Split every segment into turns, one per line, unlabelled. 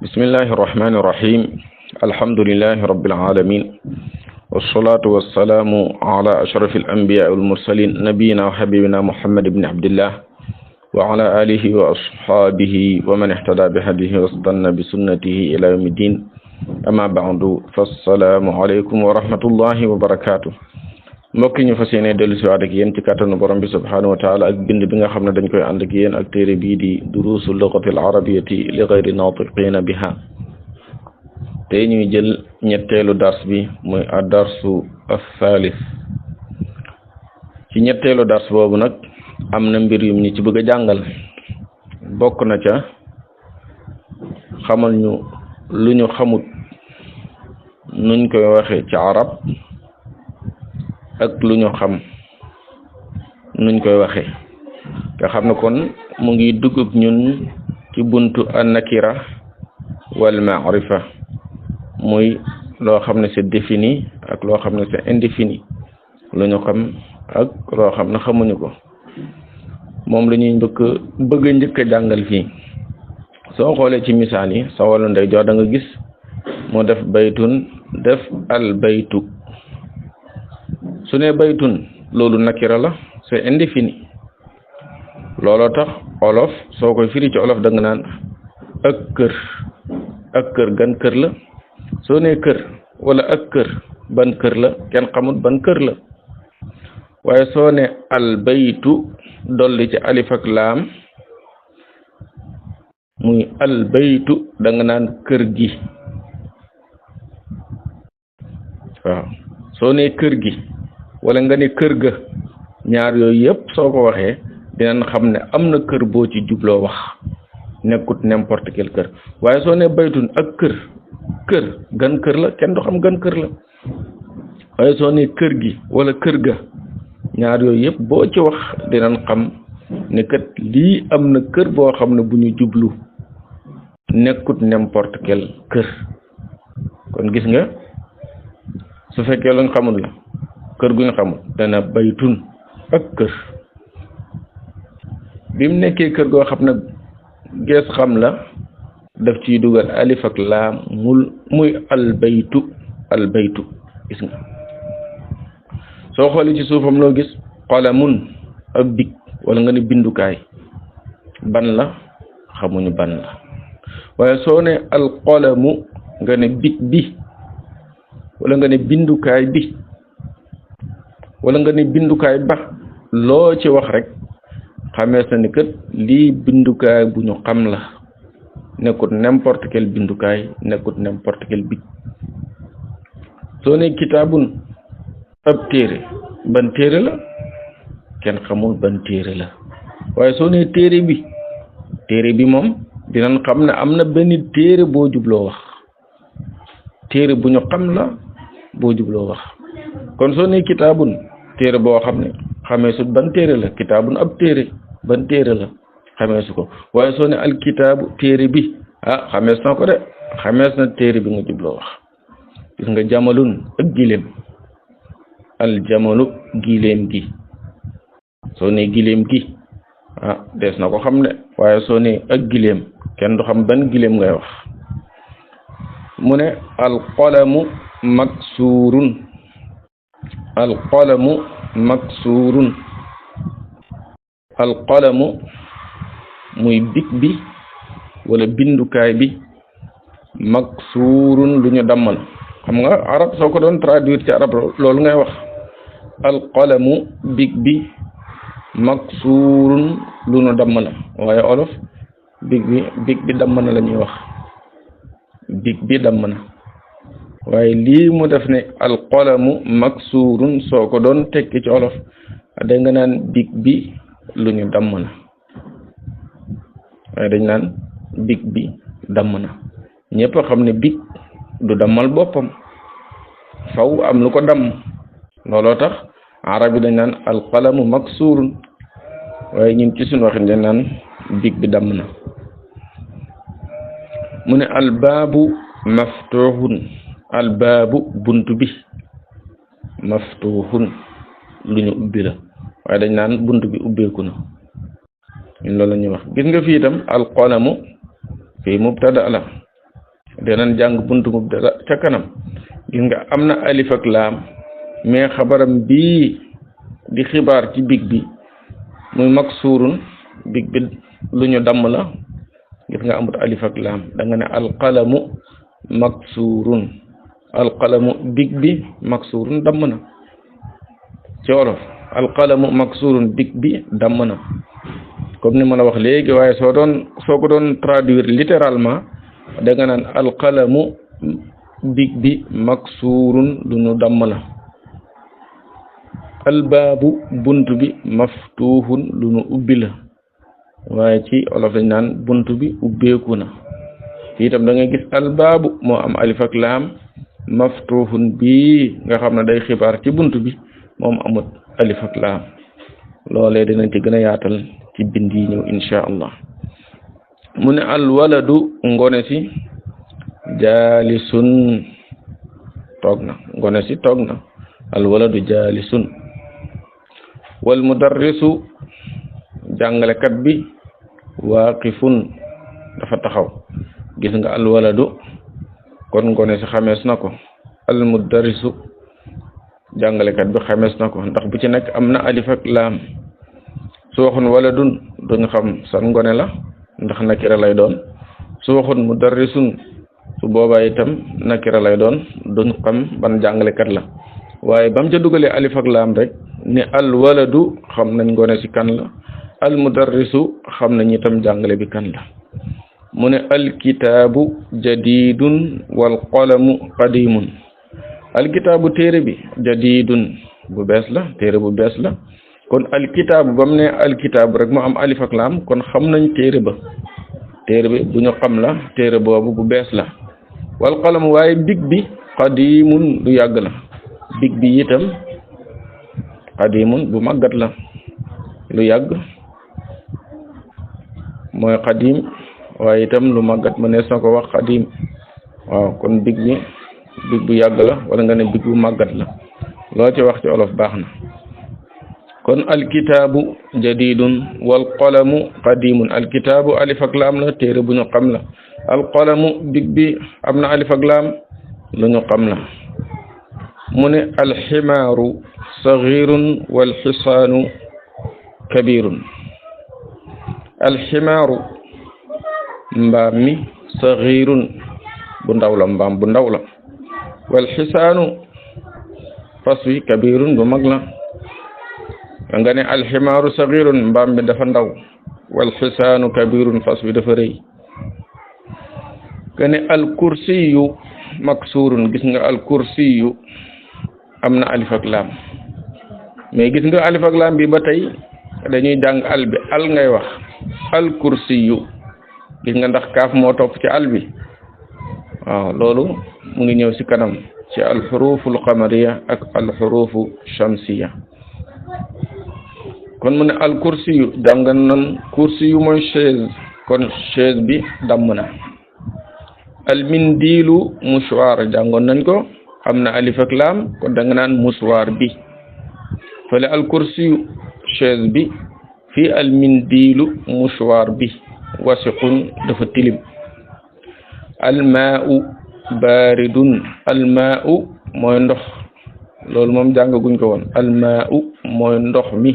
بسم الله الرحمن الرحيم الحمد لله رب العالمين والصلاة والسلام على أشرف الأنبياء والمرسلين نبينا وحبيبنا محمد بن عبد الله وعلى آله وأصحابه ومن اهتدى بهديه واستنى بسنته إلى يوم الدين أما بعد فالسلام عليكم ورحمة الله وبركاته mbokk ñu fas yéene dellu si waat ak yéen ci kàttanu borom bi subhanahu wa taala ak bind bi nga xam ne dañ koy ànd ak yéen ak téere bii di duruusu lughati al arabiyati li ghayri natiqina biha tey ñuy jël ñetteelu dars bi muy ad-darsu ath-thalith ci ñetteelu dars boobu nag am na mbir yum ñi ci bëgg a jàngal bokk na ca xamal ñu lu ñu xamut nuñ koy waxe ci arab ak lu ñu xam nuñ koy waxe nga xam ne kon mu ngi dugg ak ñun ci buntu an-nakira wal ma'rifa muy loo xam ne c'est défini ak loo xam ne c'est indéfini lu ñu xam ak loo xam ne xamuñu ko moom la ñuy bëgg a njëkk a jàngal fii soo xoolee ci misaal yi sa wàllu ndeyjoor da nga gis moo def baytun def al baytu su ne baytun loolu nakira la c'est indéfini looloo tax olof soo koy firi ci olof da nga naan ak kër gan kër la soo ne kër wala ak kër ban kër la kenn xamut ban kër la waaye soo ne al baytu dolli ci alif ak laam muy al baytu da nga naan kër gi waaw soo ne kër gi wala nga ne kër ga ñaar yooyu yëpp soo ko waxee dinañ xam ne am na kër boo ci jubloo wax nekkut n'importe quel kër waaye soo ne baytun ak kër gan kër la kenn du xam gan kër la waaye soo ne kër gi wala kër ga ñaar yooyu yëpp boo ci wax dinañ xam ne kat lii am na kër boo xam ne bu ñu jublu nekkut n'importe quel kër kon gis nga su fekkee luñ xamul la kër gu ñu xamul dana baytun ak kër bi mu nekkee kër goo xam ne gees xam la daf ciy dugal alif ak laam muy albaytu gis nga soo xoolee ci suufam loo gis qalamun ab big wala nga ne bindukaay ban la xamuñu ban la waaye soo ne alqalamu nga ne big bi wala nga ne bindukaay bi wala nga ne bindukaay ba loo ci wax rek xamees na ni kat lii bindukaay bu ñu xam la nekkut n'importe quel bindukaay nekkut n'importe quel big soo ne kitaabun ab téere ban téere la kenn xamul ban téere la waaye soo ne téere bi moom dinañ xam ne am na benn téere boo jubloo wax téere bu ñu xam la boo jubloo wax kon soo ne kitaabun téere boo xam ne xamee su ban téere la kitaabun ab téere ban téere la xamee su ko waaye soo ne alkitaabu téere bi xamees na ko de xamees na téere bi nga jubloo wax gis nga jamalun ak giléem aljamalu giléem gi soo ne giléem gi des na ko xam ne waaye soo ne ak giléem kenn du xam ban giléem ngay wax mu ne alqalamu maksuurun alqalamu muy big bi wala bindukaay bi maksuurun lu ñu dammal xam nga arab soo ko doon traduire ci arab loolu ngay wax alqalamu big bi maksuurun lu ñu damm na waaye olof big bi damm na la ñuy wax big bi damm na waaye lii mu def ne alqalamu maksuurun soo ko doon tekki ci olof da nga naan big bi lu ñu damm na waaye dañ naan big bi damm na ñëpp xam ne big du dammal boppam faw am lu ko damm looloo tax arab yi dañ naan alqalamu maksuurun waaye ñun ci suñu waxin dañ naan big bi damm na mu ne albaabu maftuhun albaabu buntu bi maftuhun lu ñu ubbi la waaye dañ naan buntu bi ubbeeku na ñun loolu la ñuy wax gis nga fii itam alqalamu fii mubtada la dinañ jàng buntu mubtada ca kanam gis nga am na alif ak laam mais xabaram bii di xibaar ci big bi muy maksuurun big bi lu ñu damm la gis nga amut alif ak laam da nga ne alqalamu maksuurun alqalamu big bi maksuurun damm na ci wolof alqalamu maksuurun big bi damm na comme ni ma la wax léegi waaye soo ko doon traduire littéralement da nga naan alqalamu big bi maksuurun lu ñu damm la albaabu bunt bi maftuuhun lu ñu ubbi la waaye ci olof dañ naan bunt bi ubbeeku na itam da ngay gis albaabu moo am alif ak laam maftuuhun bii nga xam ne day xibaar ci bunt bi moom amut alif ak laam loolee dinañ ci gën a yaatal ci bind yi ñëw insha allah mu ne alwaladu ngone si jaalisun toog na ngone si toog na alwaladu jaalisun wal mudarrisu jàngalekat bi waaqifun dafa taxaw gis nga alwaladu kon ngone si xamees na ko al mudarrisu jàngalekat bi xamees na ko ndax bu ci nekk am na alif ak laam su waxoon waladun duñ xam san ngone la ndax nakira lay doon su waxoon mudarrisun su boobaa itam nakira lay doon duñ xam ban jàngalekat la waaye bam ca dugalee alif ak laam rek ne al waladu xam nañ ngone si kan la al mudarrisu xam nañ itam jàngale bi kan la mu ne al kitaabu jadidun wal qalamu qadimun al kitaabu téere bi jadidun bu bees la téere bu bees la kon alkitaabu ba mu ne alkitaabu rek mu am alif ak laam kon xam nañ téere ba téere bi bu ñu xam la téere boobu bu bees la wal qalam waaye big bi qadimun lu yàgg la big bi itam qadimun bu màggat la lu yàgg mooy qadim waaye itam lu màggat mënees na ko wax qadim waaw kon big bu yàgg la wala nga ne big bu màggat la loo ci wax ci olof baax na kon alkitaabu jadidun wal qalamu qadimun alkitaabu alif ak laam la téere bu ñu xam la alqalamu big bi am na alif ak laam lu ñu xam la mu ne alximaaru saxirun wal xisaanu kabirun alximaaru mbaam mi saxirun bu ndaw la mbaam bu ndaw la wal xisaanu fas wi kabirun bu mag la nga ne alximaaru saxirun mbaam bi dafa ndaw wal xisaanu kabirun fas bi dafa rëy nga ne alkursiyu maksurun gis nga alkursiyu am na alif ak laam mais gis nga alif ak laam bi ba tey dañuy jàng al bi al ngay wax alkursiyu gis nga ndax kaaf moo topp ci al bi waaw loolu mu ngi ñëw ci kanam ci alxuruful qamariya ak alxurufu shamsiya kon mu ne al kursi yu jàngan nan kursi yu mooy chaise kon chaise bi damm na al mindilu mouchoir jàngoon nañ ko am na alif ak laam kon da nga naan mouchoir bi fële al kursi yu chaise bi fii al mindilu mouchoir bi wasiqun dafa tilim al maa'u baridun al maa'u mooy ndox loolu moom jàngaguñ ko woon al maa'u mooy ndox mi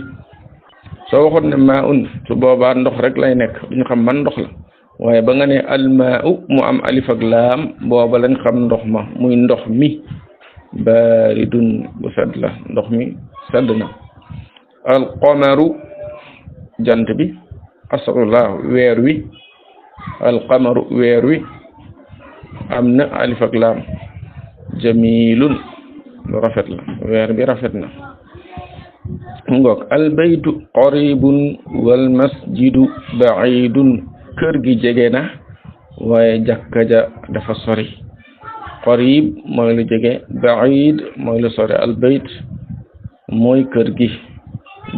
soo waxoon ne maa un su boobaa ndox rek lay nekk duñu xam man ndox la waaye ba nga ne almaau mu am alif ak laam booba lañ xam ndox ma muy ndox mi baridun bu sedd la ndox mi sedd na alqamaru jant bi asrullah weer wi alqamaru weer wi am na alif ak laam jamilun lu rafet la weer bi rafet na ngoog albaytu qaribun wal masjidu baidun kër gi jege na waaye jàkka ja dafa sori qarib mooy lu jege baid mooy lu sori albayt mooy kër gi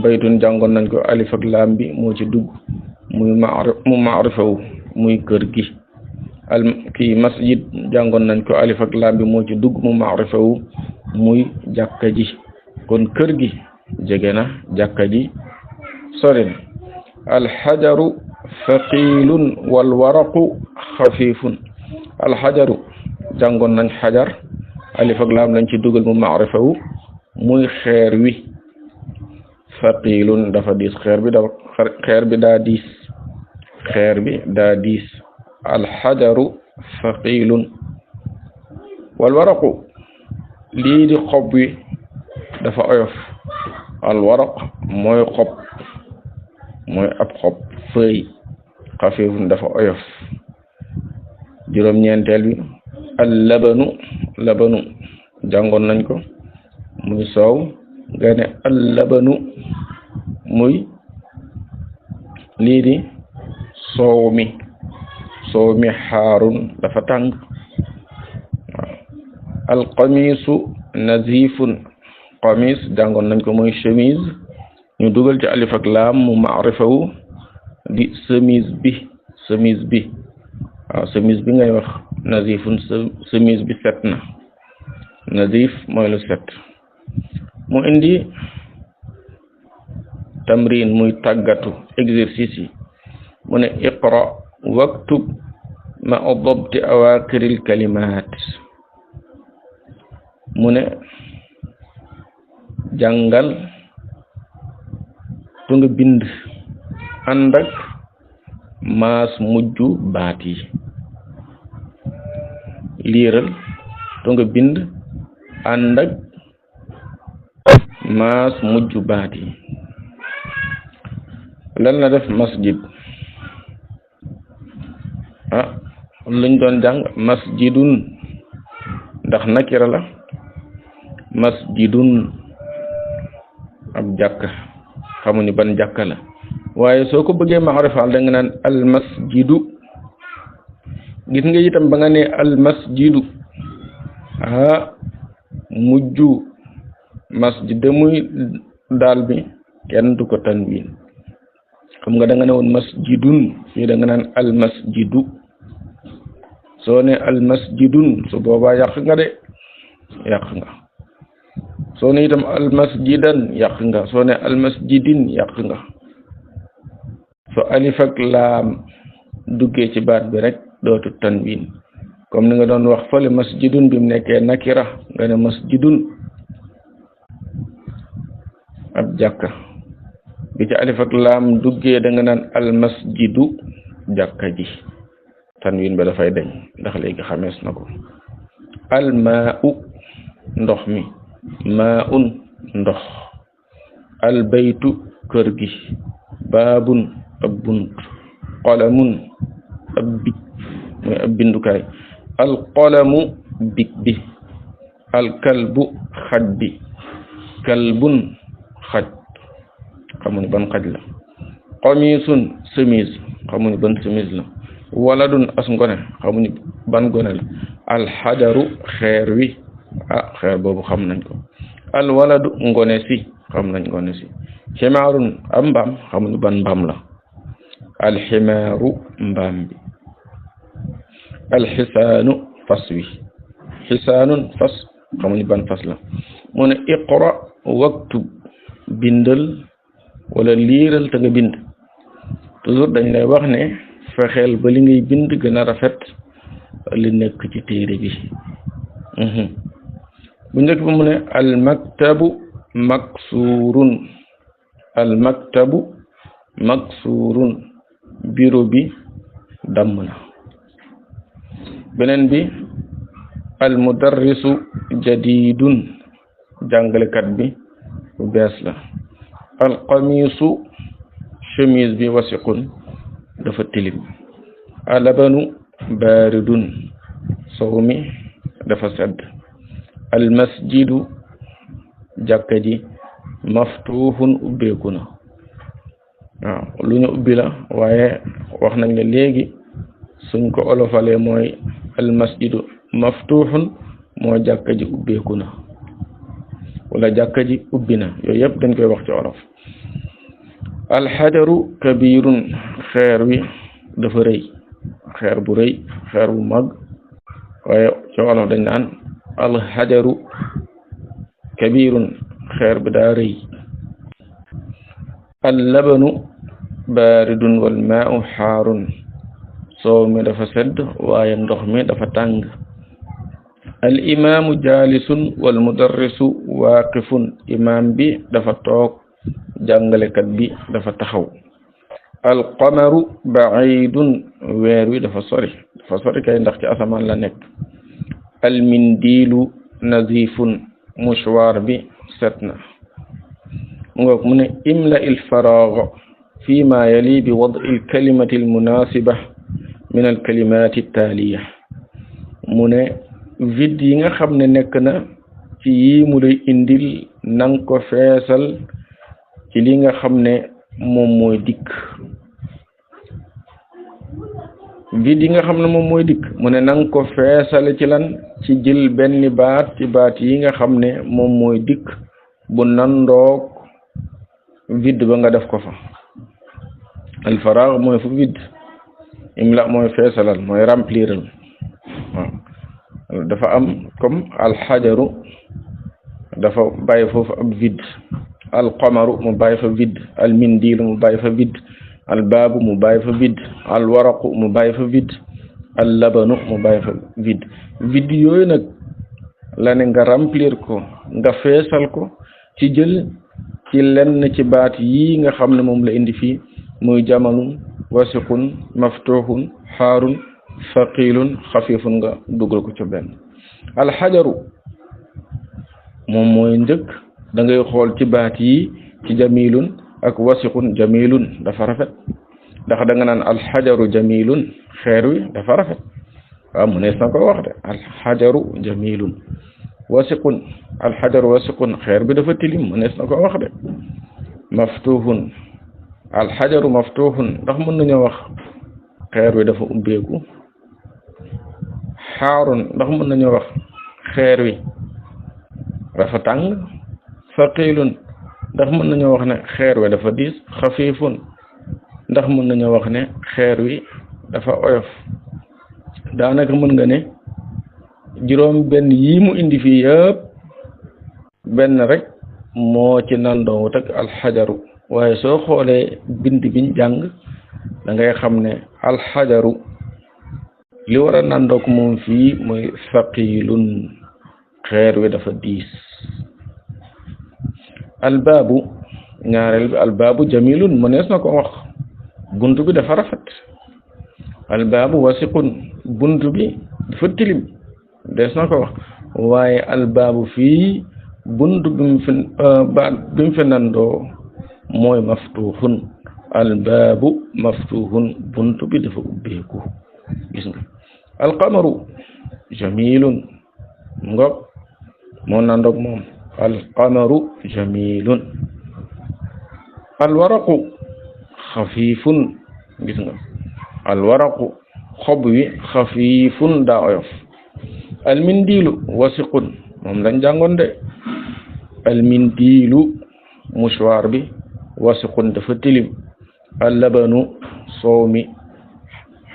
baytun jàngoon nañ ko alif ak laam bi moo ci dugg mu maarifawu muy kër gi kii masjid jàngoon nañ ko alif ak laam bi moo ci dugg mu maarifawu muy jàkka ji kon kër gi jege na jàkka ji sori na alxajaru thaqilun wal waraqu xafifun alxajaru jàngoon nañ xajar alif ak laam lañ ci dugal mu maarifa wu muy xeer wi faqilun dafa diis xeer bi daa diis xeer bi daa diis alxajaru faqilun wal waraqu lii di xob wi dafa oyof al waraq mooy xob mooy ab xob fëy xafifun dafa oyof juróom-ñeenteel bi al labanu jàngoon nañ ko muy soow nga ne al labanu muy lii di soow mi xaarun dafa tàng al qamisu nazifun qamis jàngoon nañ ko muy chemise ñu dugal ci alif ak laam mu maarifa wu di chemise bi waaw chemise bi ngay wax nazifun chemise bi set na nazif mooy lu set mu indi tamrin muy tàggatu exercice yi mu ne iqra waktub ma dabti awaakiril kalimaat mu ne jàngal tu nga bind ànd ak maas mujj baat yi liiral tu nga bind ànd ak maas mujj baat yi lan la def masjid luñ doon jàng masjidun ndax nakira la masjidun ab jàkka xamuñu ban jàkka la waaye soo ko bëggee maarifaal da nga naan al masjidu gis nga itam ba nga ne al masjidu mujj masjid de muy daal bi kenn du ko tanwin xam nga da nga ne woon masjidun fii da nga naan al masjidu soo ne al masjidun su boobaa yàq nga de yàq nga soo ne itam al masjidan yàq nga soo ne al masjidin yàq nga so alif ak laam duggee ci baat bi rek dootu tanwin comme ni nga doon wax fële masjidun bi mu nekkee nakira nga ne masjidun ab jàkka bi ci alif ak laam duggee da nga naan al masjidu jàkka ji tanwin ba dafay deñ ndax léegi xamees na ko al maa'u ndox mi maa'un ndox al baytu kër gi baabun ab bunt qalamun ab big mooy ab bindukaay al qalamu big bi al kalbu xaj bi kalbun xaj xamuñu ban xaj la qamisun chemise xamuñu ban chemise la waladun as ngone xamuñu ban gone la alxajaru xeer wi xeer boobu xam nañ ko al waladu ngone si xam nañ ngone si ximaarun am mbaam xamuñu ban mbaam la alximaaru mbaam bi alxisaanu fas wi xisaanun fas xamuñu ban fas la mu ne iqra waktub bindal wala liiral te nga bind toujours dañ lay wax ne fexeel ba li ngay bind gën a rafet li nekk ci téere bi bu njëkk bi mu ne al maktabu maksurun al maktabu maksurun bureau bi damm na beneen bi al mudarrisu jadidun jàngalekat bi bu bees la al qamisu chemise bi wasiqun dafa tilim alabanu baaridun sow mi dafa sedd al masjidu jàkka ji maftuhun ubbeeku na waaw lu ñu ubbi la waaye wax nañ la léegi suñ ko olofalee mooy al masjidu maftuhun moo jàkka ji ubbeeku na wala jàkka ji ubbi na yooyu yëpp dañ koy wax ci olof alxajaru kabirun xeer wi dafa rëy xeer bu rëy xeer bu mag waaye ci olof dañ naan alxajaru kabirun xeer bi daa rëy allabanu baaridun wal maa'u xaarun soow mi dafa sedd waaye ndox mi dafa tàng al imaamu jaalisun wal mudarrisu waaqifun imaam bi dafa toog jàngalekat bi dafa taxaw. al qamaru baidun weer wi dafa sori kay ndax ci asamaan la nekk. al mindiilu nazifun mouchoir bi set na. mu ne imla il faraaga fi ma yali bi wad il kalimati al munasiba min al kalimati taaliya. mu ne vide yi nga xam ne nekk na ci yi mu lay indil nang ko feesal ci li nga xam ne moom mooy dikk. vide yi nga xam ne moom mooy dikk mu ne nang ko feesale ci lan ci jël benn baat ci baat yi nga xam ne moom mooy dikk bu nandoog vide ba nga def ko fa. al faraag mooy fu vide, imla mooy feesalal mooy rempliral. waaw dafa am comme alxajaru dafa bàyyi foofu ab vide, alqamaru mu bàyyi fa vide, almindilu mu bàyyi fa vide, albaabu mu bàyyi fa vide, alwaraqu mu bàyyi fa vide, allabanu mu bàyyi fa vide. vide yooyu nag la ne nga remplir ko nga feesal ko ci jël ci lenn ci baat yi nga xam ne moom la indi fii muy jamalun wasiqun maftuhun xaarun faqilun xafifun nga dugal ko ca benn. alxajaru moom mooy njëkk da ngay xool ci baat yi ci jamilun ak wasiqun jamilun dafa rafet ndax da nga naan alxajaru jamilun xeer wi dafa rafet waaw mu nees na ko wax de alxajaru jamilun wasiqun alxajaru wasiqun xeer bi dafa tilim mu nees na ko wax de. maftuhun alxajaru maftuhun ndax mën nañoo wax xeer wi dafa ubbeeku. xaarun ndax mën nañoo wax xeer wi dafa tàng. faqilun ndax mën nañoo wax ne xeer wi dafa diis. xafifun ndax mën nañoo wax ne xeer wi dafa oyof. daanaka mën nga ne juróom benn yii mu indi fii yëpp benn rek moo ci nandoowut ak alxajaru, waaye soo xoolee bind biñ jàng da ngay xam ne alxajaru li war a nandook moom fii mooy faqilun xeer wi dafa diis. albaabu ñaareel bi albaabu jamilun mu nees na ko wax buntu bi dafa rafet. albaabu wasiqun buntu bi dafa tilim dees na ko wax waaye albaabu fii buntu bi mu fi baat bi mu fi nandoo mooy maftuhun. albaabu maftuhun buntu bi dafa ubbeeku. gis nga alqamaru jamilun ngoog moo nandoog moom alqamaru jamilun. alwaraqu xafifun gis nga alwaraqu xob wi xafifun daa oyof. almindilu wasiqun moom lañ jàngoon de. almindilu mouchoir bi wasiqun dafa tilim. allabanu soow mi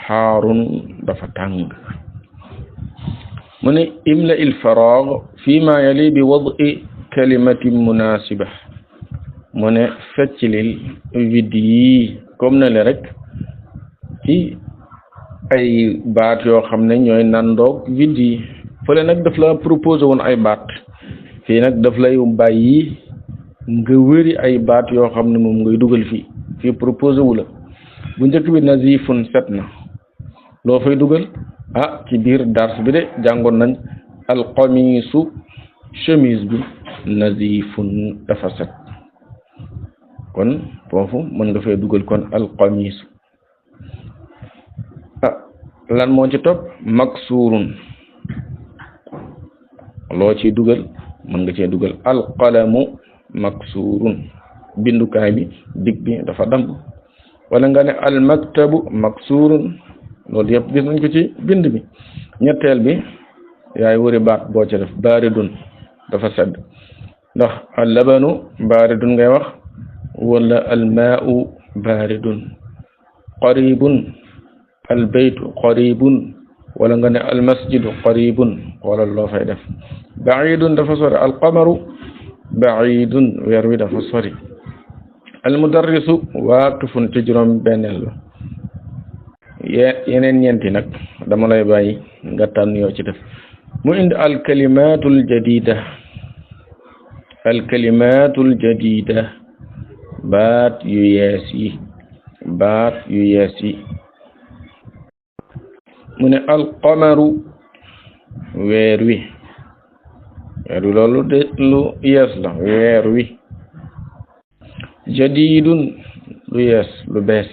xaarun dafa tàng. mu ne imla il faraag fi ma yali bi wadi kalimatin munasiba. mu ne fecclil vide yi comme ne le rek ci ay baat yoo xam ne ñooy nandoog vide yi. fële nag daf la proposé woon ay baat, fii nag daf lay bàyyi nga wëri ay baat yoo xam ne moom ngay dugal fii proposé wu la. bu njëkk bi nazifun set na, loo fay dugal ci biir dars bi de jàngoon nañ alqamisu chemise bi nazifun dafa set, kon foofu mën nga fay dugal kon alqamisu. lan moo ci topp maksurun, loo ciy dugal mën nga cee dugal alqalamu maksurun, bindukaay bi dig bi dafa damm. wala nga ne almaktabu maksurun, loolu yëpp gis nañ ko ci bind bi. ñetteel bi yaay wëri baat boo ci def baaridun dafa sedd, ndax allabanu baaridun ngay wax wala almaau baaridun. qaribun albaytu qaribun wala nga ne almasjidu qaribun, wala loo fay def. baidun dafa sori. alqamaru baidun weer wi dafa sori. almudarrisu waaqifun ci juróom benneel la. yeneen ñeenti nag dama lay bàyyi nga tànn yoo ci def. mu indi alkalimatul jadida. alkalimatul jadida baat yu yees yi baat yu yees yi mu ne alqamaru weer wi loolu de lu yees la weer wi jadidun lu yees lu bees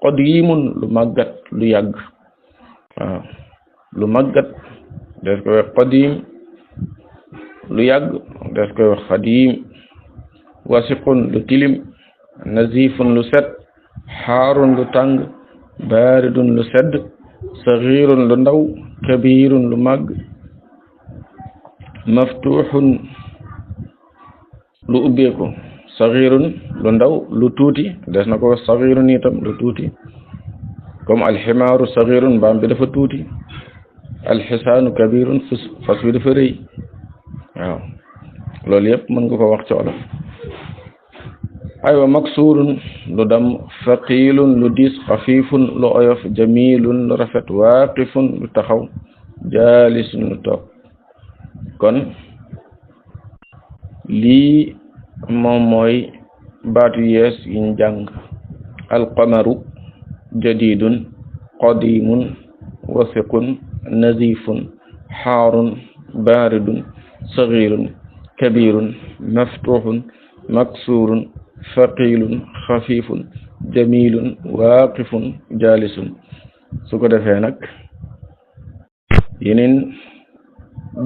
qadimun lu màggat lu yàgg waaw lu màggat des koy wax qadim lu yàgg des koy wax xadim wasiqun lu tilim nazifun lu set xaarun lu tàng baaridun lu sedd saxirun lu ndaw kabirun lu màgg maftuxun lu ubbeeku saxirun lu ndaw lu tuuti des na ko wax saxirun itam lu tuuti comme alximaaru saxirun mbaam bi dafa tuuti alxisaanu kabirun fas bi dafa rëy waaw loolu yëpp mën nga ko wax ci wolof aywa maksuurun lu dam faqilun lu diis xafifun lu oyof jamilun lu rafet waaqifun lu taxaw jaalisun lu toog kon lii moom mooy baatu yees yiñ jàng alqamaru jadidun qadimun wasiqun nazifun xaarun baaridun saxirun kabirun maftuxun maksuurun faqilun xafifun jamilun waaqifun jaalisun su ko defee nag yeneen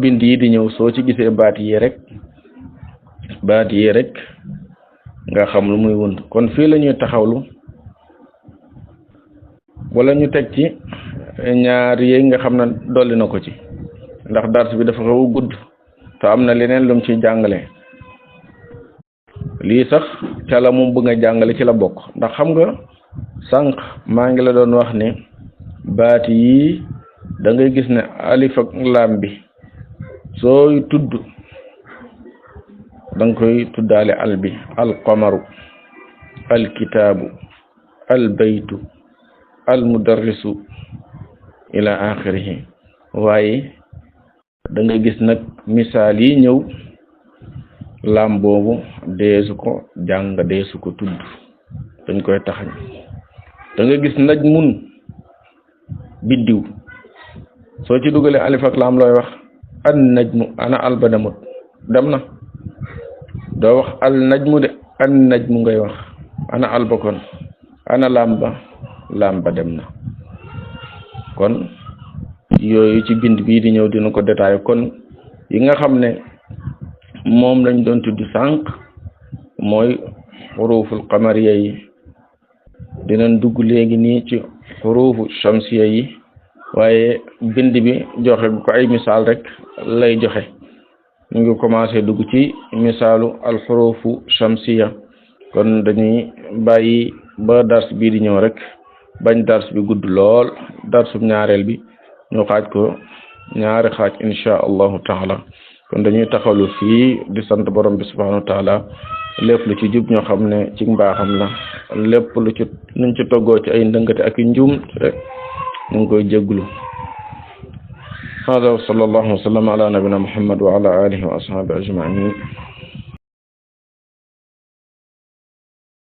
bind yi di ñëw soo ci gisee baat yi rek nga xam lu muy wund kon fii la ñuy taxawlu wala ñu teg ci ñaar yi nga xam ne dolli na ko ci ndax dars bi dafa xaw a gudd te am na leneen lum ci jàngale lii sax ca la moom bëgg a jàngale ci la bokk ndax xam nga sànq maa ngi la doon wax ne baat yi da ngay gis ne alif ak laam bi sooy tudd da nga koy tuddaale al bi alqamaru alkitaabu albaytu almudarrisu ila axirihi waaye da nga gis nag misaal yi ñëw laam boobu deesu ko jàng deesu ko tudd dañ koy taxañ da nga gis najmun biddiw soo ci dugalee alif ak laam looy wax an najmu ana alba demut dem na doo wax al najmu de an najmu ngay wax ana alba kon ana laam ba dem na kon yooyu ci bind bii di ñëw dina ko détaillé kon yi nga xam ne moom lañ doon tudd sànq mooy xuruful qamariya yi dinañ dugg léegi nii ci xurufu shamsiya yi waaye bind bi joxe ko ay misaal rek lay joxe ñu ngi commencé dugg ci misaalu al xurufu shamsiya kon dañuy bàyyi ba dars bii di ñëw rek bañ dars bi gudd lool darsum ñaareel bi ñu xaaj ko ñaari xaaj insha allahu taala kon dañuy taxawlu fii di sant borom bi subhanahu wa taala lépp lu ci jub ñoo xam ne ci mbaaxam la lépp lu ci nuñ ci toggoo ci ay ndëngate ak i njuum rek ñu ngi koy jégglu hada wa sallallahu wa sallam ala nabina muhammad wa ala alihi wa ashabi ajmain